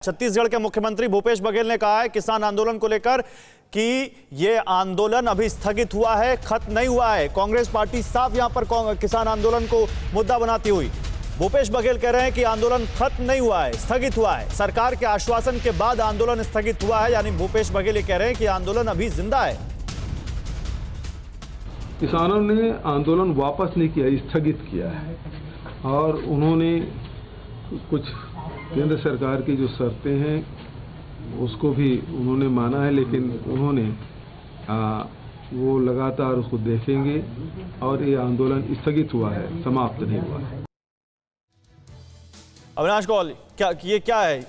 छत्तीसगढ़ के मुख्यमंत्री भूपेश बघेल ने कहा है किसान आंदोलन को लेकर कि ये आंदोलन अभी स्थगित हुआ है, खत्म नहीं हुआ है। कांग्रेस पार्टी साफ यहां पर किसान आंदोलन को मुद्दा बनाती हुई भूपेश बघेल कह रहे हैं कि आंदोलन खत्म नहीं हुआ है, स्थगित हुआ है। सरकार के आश्वासन के बाद आंदोलन स्थगित हुआ है, यानी भूपेश बघेल ये कह रहे हैं कि आंदोलन अभी जिंदा है। किसानों ने आंदोलन वापस नहीं किया, स्थगित किया है और उन्होंने कुछ केंद्र सरकार की जो शर्तें हैं उसको भी उन्होंने माना है, लेकिन उन्होंने वो लगातार उसको देखेंगे और ये आंदोलन स्थगित हुआ है, समाप्त नहीं हुआ है। अविनाश कोहली, ये क्या है?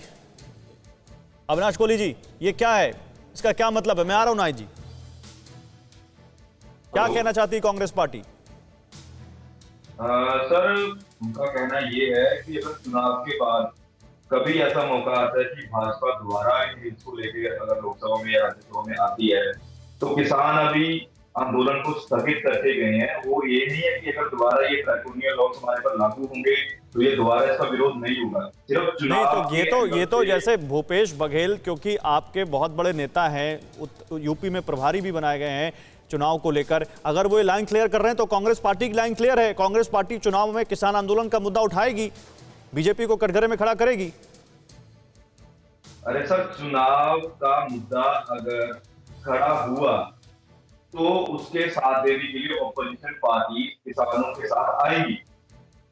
अविनाश कोहली जी, ये क्या है, इसका क्या मतलब है? मैं आ रहा हूं नायक जी, क्या कहना चाहती है कांग्रेस पार्टी? सर, उनका कहना ये है कि अगर चुनाव के बाद कभी ऐसा मौका आता है कि भाजपा दोबारा इसको लेके अगर लोकसभा में या राज्यसभा में आती है तो किसान अभी आंदोलन को स्थगित करके गए हैं। वो ये नहीं है कि अगर दोबारा ये ड्रैकोनियन लॉज हमारे पर लागू होंगे तो ये दोबारा इसका विरोध नहीं होगा। सिर्फ चुनाव नहीं, ये तो जैसे भूपेश बघेल, क्योंकि आपके बहुत बड़े नेता हैं, यूपी में प्रभारी भी बनाए गए हैं चुनाव को लेकर, अगर वो ये लाइन क्लियर कर रहे हैं तो कांग्रेस पार्टी की लाइन क्लियर है। कांग्रेस पार्टी चुनाव में किसान आंदोलन का मुद्दा उठाएगी, बीजेपी को कटघरे में खड़ा करेगी। अरे सर, चुनाव का मुद्दा अगर खड़ा हुआ तो उसके साथ देने के लिए ऑपोजिशन पार्टी किसानों के साथ आएगी।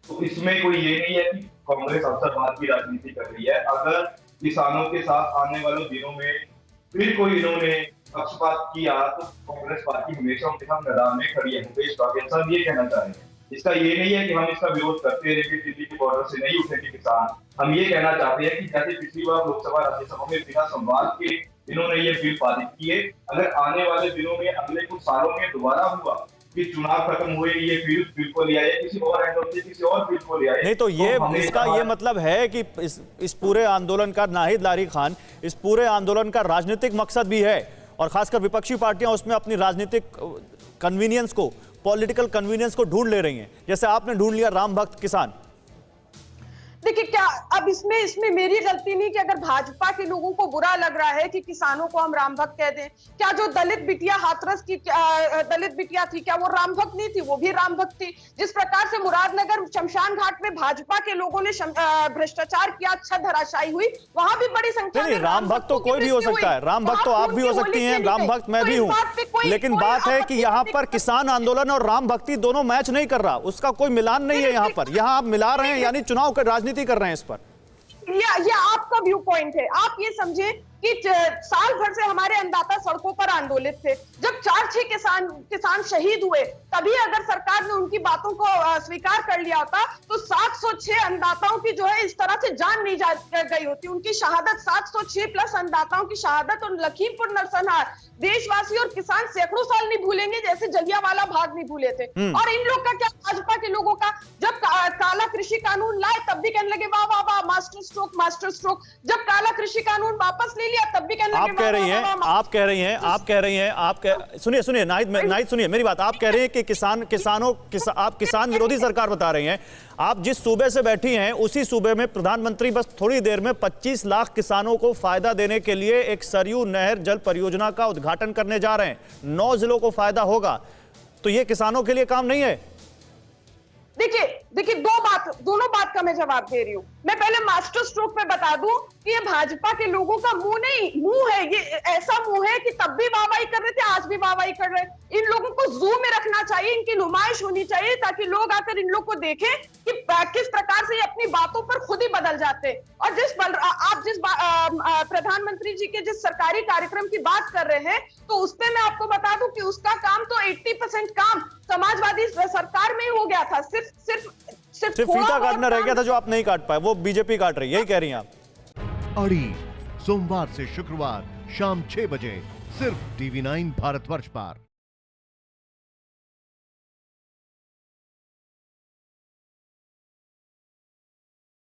तो इसमें कोई ये नहीं है कि कांग्रेस अवसरवाद की राजनीति कर रही है। अगर किसानों के साथ आने वाले दिनों में फिर कोई इन्होंने पक्षपात किया तो कांग्रेस पार्टी हमेशा उनके साथ मैदान में खड़ी है। भूपेश बघेल साहब ये कहना चाह रहे हैं। इसका ये नहीं है कि हम इसका विरोध करते रहेंगे, दिल्ली के बॉर्डर से नहीं उठेंगे किसान। हम ये कहना चाहते हैं कि जैसे पिछली बार लोकसभा राज्यसभा में बिना संवाद के इन्होंने ये बिल पारित किए, अगर आने वाले दिनों में अगले कुछ सालों में दोबारा हुआ कि चुनाव खत्म हुए ये बिल को ले आए, किसी और एंगल से किसी और बिल को ले आए, नहीं तो ये इसका ये मतलब है कि इस पूरे आंदोलन का, नाहिद लारी खान, इस पूरे आंदोलन का राजनीतिक मकसद भी है और खासकर विपक्षी पार्टियां उसमें अपनी राजनीतिक कन्वीनियंस को, पॉलिटिकल कन्वीनियंस को ढूंढ ले रही हैं, जैसे आपने ढूंढ लिया राम भक्त किसान। देखिए, क्या अब इसमें मेरी गलती नहीं कि अगर भाजपा के लोगों को बुरा लग रहा है कि किसानों को हम राम भक्त कह दें? क्या जो दलित बिटिया हाथरस की दलित बिटिया थी, क्या वो राम भक्त नहीं थी? वो भी राम भक्त थी। जिस प्रकार से मुरादनगर शमशान घाट में भाजपा के लोगों ने भ्रष्टाचार किया, छत धराशायी हुई, वहां भी बड़ी संख्या में राम भक्त तो कोई भी हो सकता है, राम भक्त तो आप भी हो सकती हैं, राम भक्त मैं भी हूं, लेकिन बात है कि यहाँ पर किसान आंदोलन और राम भक्ति दोनों मैच नहीं कर रहा, उसका कोई मिलान नहीं है यहाँ पर। यहाँ आप मिला रहे हैं, यानी चुनाव की राजनीति कर रहे हैं इस पर। ये आपका व्यू पॉइंट है। आप ये समझे कि साल भर से हमारे अन्नदाता सड़कों पर आंदोलित थे। जब 4-6 किसान शहीद हुए, तभी अगर सरकार ने उनकी बातों को स्वीकार कर लिया होता तो 706 अन्नदाताओं की जो है इस तरह से जान नहीं गई होती। उनकी शहादत, 706 प्लस अन्नदाताओं की शहादत और लखीमपुर नरसंहार देशवासी और किसान सैकड़ों साल नहीं भूलेंगे, जैसे जलियांवाला बाग नहीं भूले थे। और इन लोग का क्या, भाजपा के लोगों का, जब काला कृषि कानून लाए तब भी कहने लगे वाह वाह वाह, मास्टर स्ट्रोक मास्टर स्ट्रोक। जब काला कृषि कानून वापस ले लिया तब भी कहने लगे। आप कह रही हैं, सुनिए नाहिद सुनिए मेरी बात। आप कह रहे हैं कि आप किसान विरोधी सरकार बता रही हैं। आप जिस सूबे से बैठी हैं उसी सूबे में प्रधानमंत्री बस थोड़ी देर में 25 लाख किसानों को फायदा देने के लिए एक सरयू नहर जल परियोजना का उद्घाटन करने जा रहे हैं। 9 जिलों को फायदा होगा, तो ये किसानों के लिए काम नहीं है? देखिए दोनों बात का मैं जवाब दे रही हूँ। मैं पहले मास्टर स्ट्रोक पे बता दूं कि ये भाजपा के लोगों का मुंह है, ये ऐसा मुंह है कि तब भी वाहवाही कर रहे थे, आज भी वाहवाही कर रहे हैं। इन लोगों को जू में रखना चाहिए, इनकी नुमाइश होनी चाहिए ताकि लोग आकर इन लोग को देखें कि किस प्रकार से ये अपनी बातों पर खुद ही बदल जाते। और आप जिस प्रधानमंत्री जी के जिस सरकारी कार्यक्रम की बात कर रहे हैं, तो उस पर मैं आपको बता दूं कि उसका काम तो 80% काम समाजवादी सरकार में ही हो गया था। सिर्फ फीता काटना रह गया था जो आप नहीं काट पाए, वो बीजेपी काट रही है, यही कह रही हैं आप? अड़ी सोमवार से शुक्रवार शाम 6 बजे सिर्फ TV9 भारतवर्ष पर।